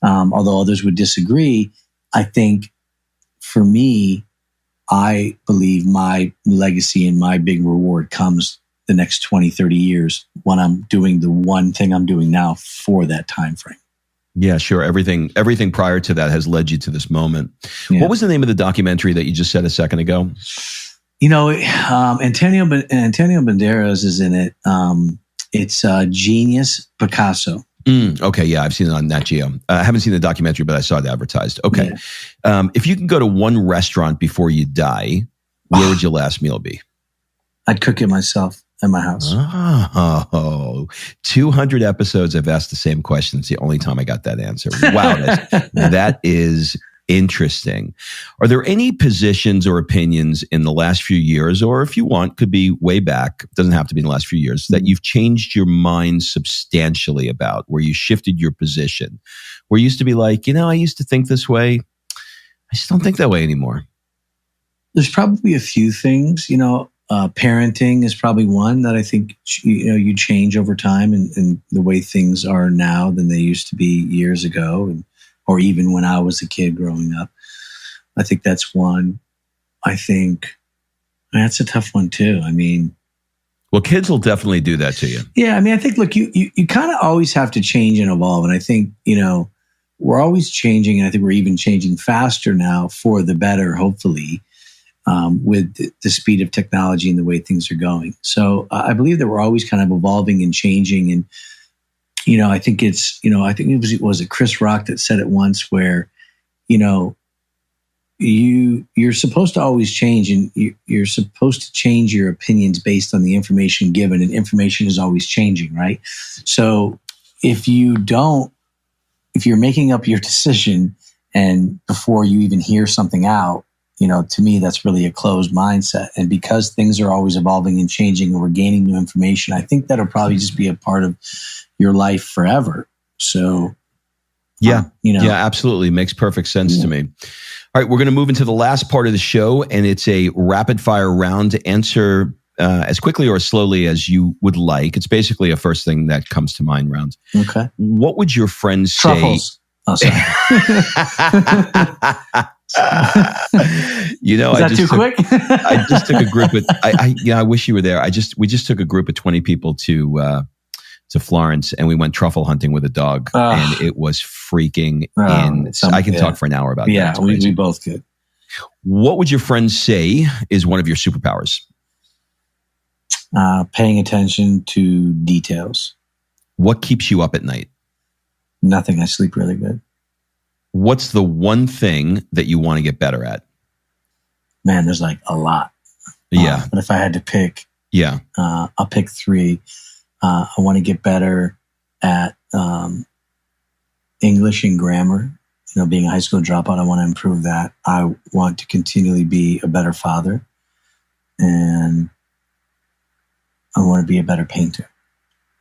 Although others would disagree. I think for me, I believe my legacy and my big reward comes the next 20, 30 years when I'm doing the one thing I'm doing now for that time frame. Yeah, sure. Everything prior to that has led you to this moment. Yeah. What was the name of the documentary that you just said a second ago? Antonio Banderas is in it. It's Genius Picasso. Okay, yeah, I've seen it on Nat Geo. I haven't seen the documentary, but I saw it advertised. Okay. Yeah. If you can go to one restaurant before you die, where would your last meal be? I'd cook it myself at my house. Oh, 200 episodes I've asked the same question. It's the only time I got that answer. Wow, that is interesting. Are there any positions or opinions in the last few years, or if you want, could be way back, doesn't have to be in the last few years, that you've changed your mind substantially about, where you shifted your position, where you used to be like, I used to think this way. I just don't think that way anymore. There's probably a few things, parenting is probably one that I think, you change over time and the way things are now than they used to be years ago. Or even when I was a kid growing up. I think that's one. I think that's a tough one too. I mean, Well, kids will definitely do that to you. Yeah. I mean, I think, look, you kind of always have to change and evolve. And I think, we're always changing. And I think we're even changing faster now for the better, hopefully, with the speed of technology and the way things are going. So I believe that we're always kind of evolving and changing. And, I think it was Chris Rock that said it once where, you're supposed to always change, and you're supposed to change your opinions based on the information given, and information is always changing, right? So if you're making up your decision and before you even hear something out, to me, that's really a closed mindset. And because things are always evolving and changing and we're gaining new information, I think that'll probably just be a part of your life forever. So yeah, absolutely. Makes perfect sense to me. All right, we're going to move into the last part of the show, and it's a rapid fire round to answer as quickly or as slowly as you would like. It's basically a first thing that comes to mind round. Okay. What would your friends Truffles. say? Oh, sorry. Is that too quick? I just took a group of, I wish you were there. We just took a group of 20 people to Florence, and we went truffle hunting with a dog, and it was freaking I can talk for an hour about that. Yeah, we both could. What would your friends say is one of your superpowers? Paying attention to details. What keeps you up at night? Nothing. I sleep really good. What's the one thing that you want to get better at? Man, there's like a lot. Yeah. But if I had to pick, I'll pick 3. I want to get better at English and grammar. Being a high school dropout, I want to improve that. I want to continually be a better father, and I want to be a better painter.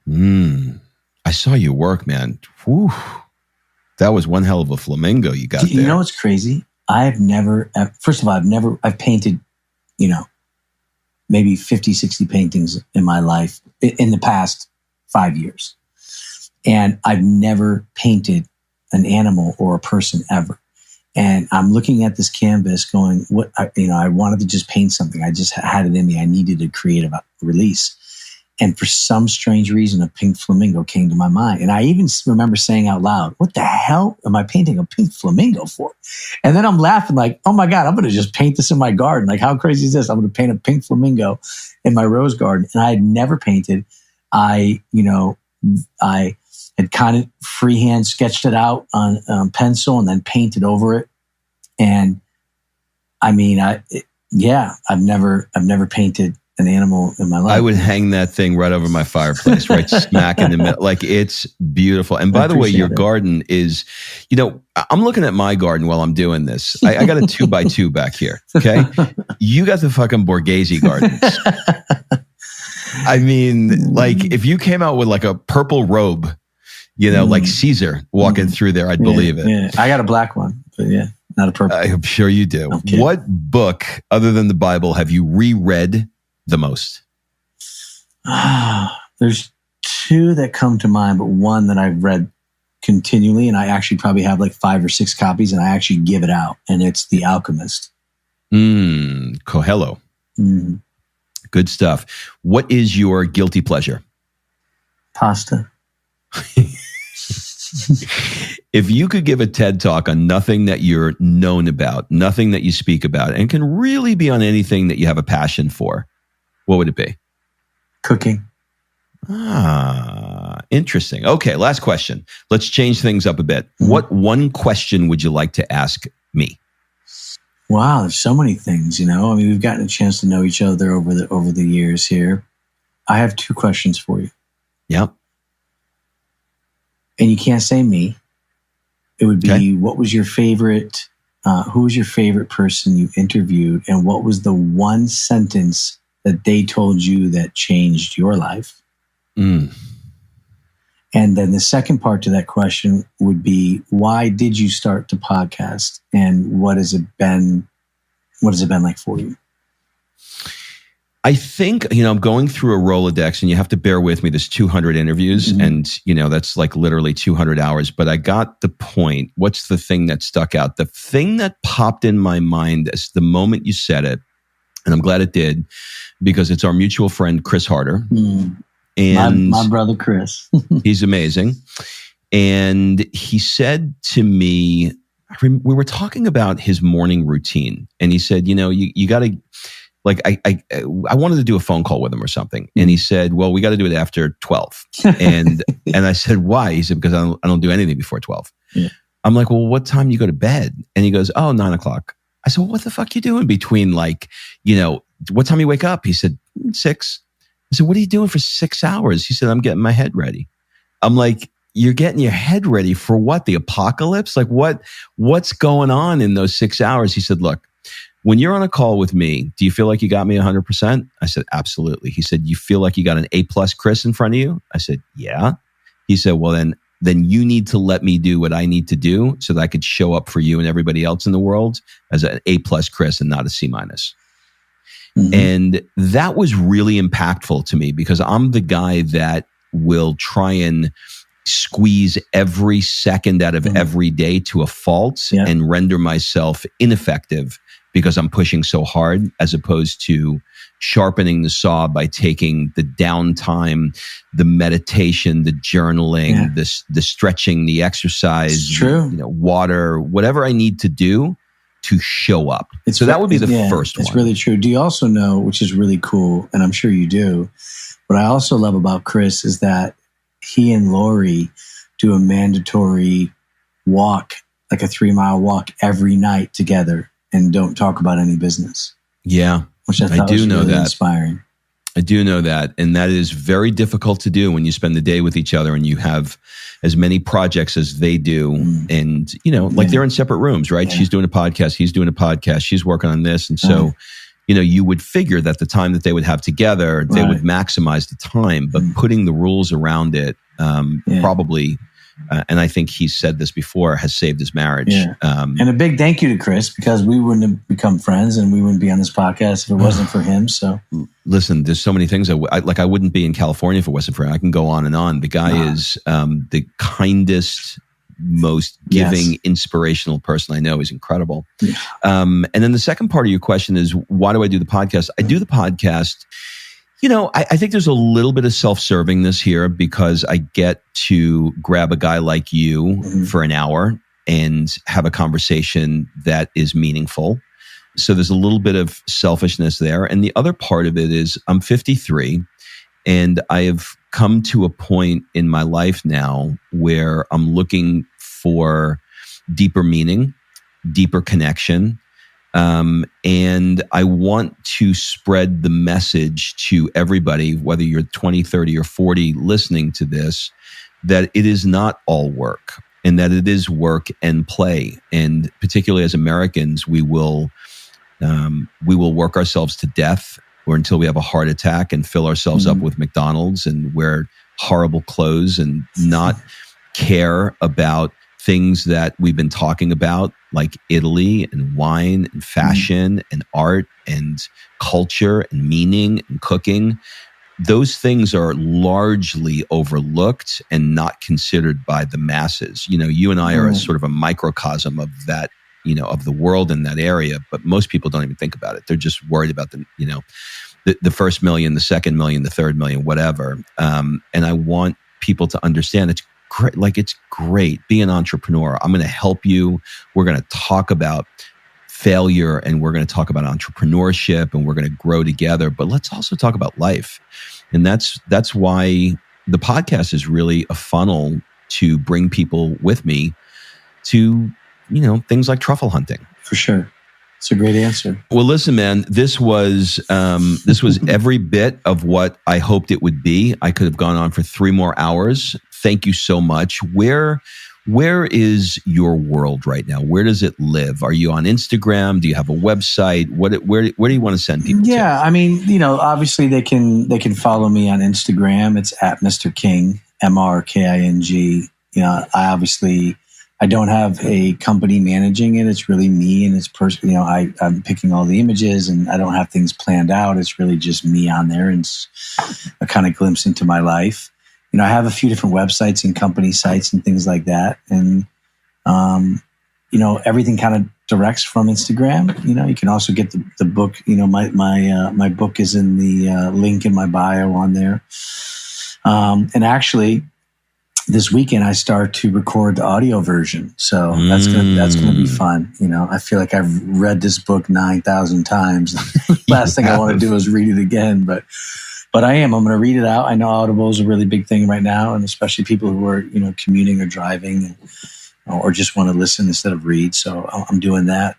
I saw you work, man. Whew. That was one hell of a flamingo you got there. You know what's crazy? I've painted, maybe 50, 60 paintings in my life in the past 5 years. And I've never painted an animal or a person ever. And I'm looking at this canvas going, I wanted to just paint something. I just had it in me. I needed to create a release. And for some strange reason, a pink flamingo came to my mind. And I even remember saying out loud, what the hell am I painting a pink flamingo for? And then I'm laughing like, oh my God, I'm going to just paint this in my garden. Like, how crazy is this? I'm going to paint a pink flamingo in my rose garden. And I had never painted. I had kind of freehand sketched it out on pencil and then painted over it. And I mean, I've never painted an animal in my life. I would hang that thing right over my fireplace, right smack in the middle. Like, it's beautiful. And by the way, your garden is, I'm looking at my garden while I'm doing this. I got a 2x2 back here. Okay. You got the fucking Borghese gardens. I mean, like, if you came out with like a purple robe, like Caesar walking through there, I'd believe it. Yeah. I got a black one, but not a purple. I'm sure you do. What book other than the Bible have you reread the most? There's 2 that come to mind, but one that I've read continually, and I actually probably have like 5 or 6 copies, and I actually give it out, and it's The Alchemist. Coelho. Good stuff. What is your guilty pleasure? Pasta. If you could give a TED Talk on nothing that you're known about, nothing that you speak about, and can really be on anything that you have a passion for, what would it be? Cooking. Interesting. Okay, last question. Let's change things up a bit. What one question would you like to ask me? Wow, there's so many things, I mean, we've gotten a chance to know each other over the years here. I have 2 questions for you. Yep. And you can't say me. It would be, What was your favorite, who was your favorite person you interviewed, and what was the one sentence that they told you that changed your life? And then the second part to that question would be, why did you start the podcast, and what has it been like for you? I think, I'm going through a Rolodex, and you have to bear with me. There's 200 interviews and, that's like literally 200 hours, but I got the point. What's the thing that stuck out? The thing that popped in my mind as the moment you said it And I'm glad it did, because it's our mutual friend, Chris Harder. And my brother, Chris. He's amazing. And he said to me, we were talking about his morning routine. And he said, you got to, like, I wanted to do a phone call with him or something. And he said, well, we got to do it after 12. And I said, why? He said, because I don't do anything before 12. Yeah. I'm like, well, what time do you go to bed? And he goes, 9 o'clock. I said, well, what the fuck you doing between, like, what time you wake up? He said, 6. I said, what are you doing for 6 hours? He said, I'm getting my head ready. I'm like, you're getting your head ready for what? The apocalypse? Like, what's going on in those 6 hours? He said, look, when you're on a call with me, do you feel like you got me 100%? I said, absolutely. He said, you feel like you got an A+ Chris in front of you? I said, yeah. He said, well, then you need to let me do what I need to do so that I could show up for you and everybody else in the world as an A+ Chris and not a C-. And that was really impactful to me, because I'm the guy that will try and squeeze every second out of every day to a fault and render myself ineffective because I'm pushing so hard, as opposed to sharpening the saw by taking the downtime, the meditation, the journaling, the stretching, the exercise, water, whatever I need to do to show up. So that would be the first one. It's really true. Do you also know, which is really cool, and I'm sure you do, what I also love about Chris is that he and Lori do a mandatory walk, like a 3-mile walk every night together, and don't talk about any business. Yeah. Which I thought was really inspiring. I do know that. And that is very difficult to do when you spend the day with each other and you have as many projects as they do. And, they're in separate rooms, right? Yeah. She's doing a podcast. He's doing a podcast. She's working on this. And so, you would figure that the time that they would have together, they would maximize the time, but putting the rules around it probably, and I think he said this before, has saved his marriage. Yeah. And a big thank you to Chris, because we wouldn't have become friends and we wouldn't be on this podcast if it wasn't for him. So listen, there's so many things I wouldn't be in California if it wasn't for him. I can go on and on. The guy is the kindest, most giving, inspirational person I know. He's incredible. Yeah. And then the second part of your question is, why do I do the podcast? I do the podcast. I think there's a little bit of self-servingness here, because I get to grab a guy like you for an hour and have a conversation that is meaningful. So there's a little bit of selfishness there. And the other part of it is, I'm 53 and I have come to a point in my life now where I'm looking for deeper meaning, deeper connection. And I want to spread the message to everybody, whether you're 20, 30, or 40 listening to this, that it is not all work, and that it is work and play. And particularly as Americans, we will work ourselves to death, or until we have a heart attack, and fill ourselves up with McDonald's and wear horrible clothes and not care about things that we've been talking about, like Italy and wine and fashion and art and culture and meaning and cooking. Those things are largely overlooked and not considered by the masses. You and I are a sort of a microcosm of that, of the world in that area, but most people don't even think about it. They're just worried about the first million, the second million, the third million, whatever. And I want people to understand it's great. Like, it's great. Be an entrepreneur. I'm going to help you. We're going to talk about failure, and we're going to talk about entrepreneurship, and we're going to grow together. But let's also talk about life. And that's why the podcast is really a funnel to bring people with me to, things like truffle hunting. For sure. It's a great answer. Well, listen, man, this was every bit of what I hoped it would be. I could have gone on for 3 more hours. Thank you so much. Where is your world right now? Where does it live? Are you on Instagram? Do you have a website? Where do you want to send people to? Yeah, I mean, obviously they can follow me on Instagram. It's at Mr. King, MRKING. I don't have a company managing it. It's really me, and it's personal. I'm picking all the images, and I don't have things planned out. It's really just me on there, and it's a kind of glimpse into my life. I have a few different websites and company sites and things like that. And, everything kind of directs from Instagram. You can also get the book. My book is in the link in my bio on there. And actually, this weekend I start to record the audio version, so that's gonna be fun. I feel like I've read this book 9,000 times. Last thing I want to do is read it again, but I'm going to read it out. I know Audible is a really big thing right now, and especially people who are commuting or driving, or just want to listen instead of read. So I'm doing that.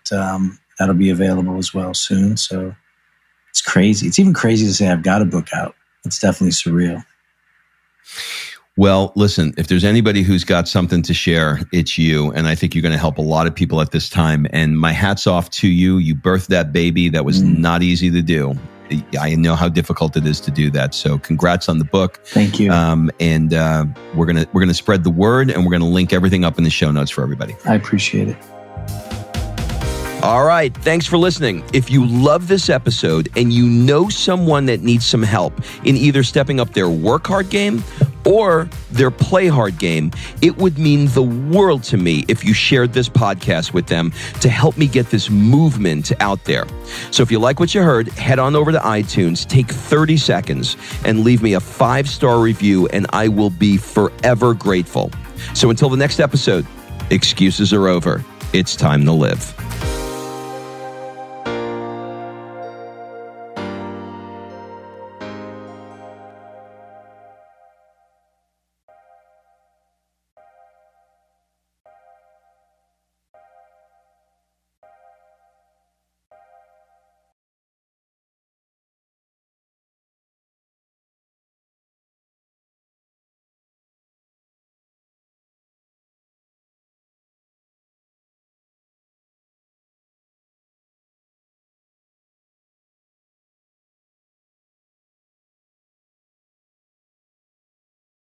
That'll be available as well soon. So it's crazy. It's even crazy to say I've got a book out. It's definitely surreal. Well, listen, if there's anybody who's got something to share, it's you. And I think you're going to help a lot of people at this time. And my hat's off to you. You birthed that baby. That was not easy to do. I know how difficult it is to do that. So congrats on the book. Thank you. And we're gonna spread the word, and we're gonna link everything up in the show notes for everybody. I appreciate it. All right. Thanks for listening. If you love this episode and you know someone that needs some help in either stepping up their work hard game or their play hard game, it would mean the world to me if you shared this podcast with them to help me get this movement out there. So if you like what you heard, head on over to iTunes, take 30 seconds and leave me a 5-star review, and I will be forever grateful. So until the next episode, excuses are over. It's time to live.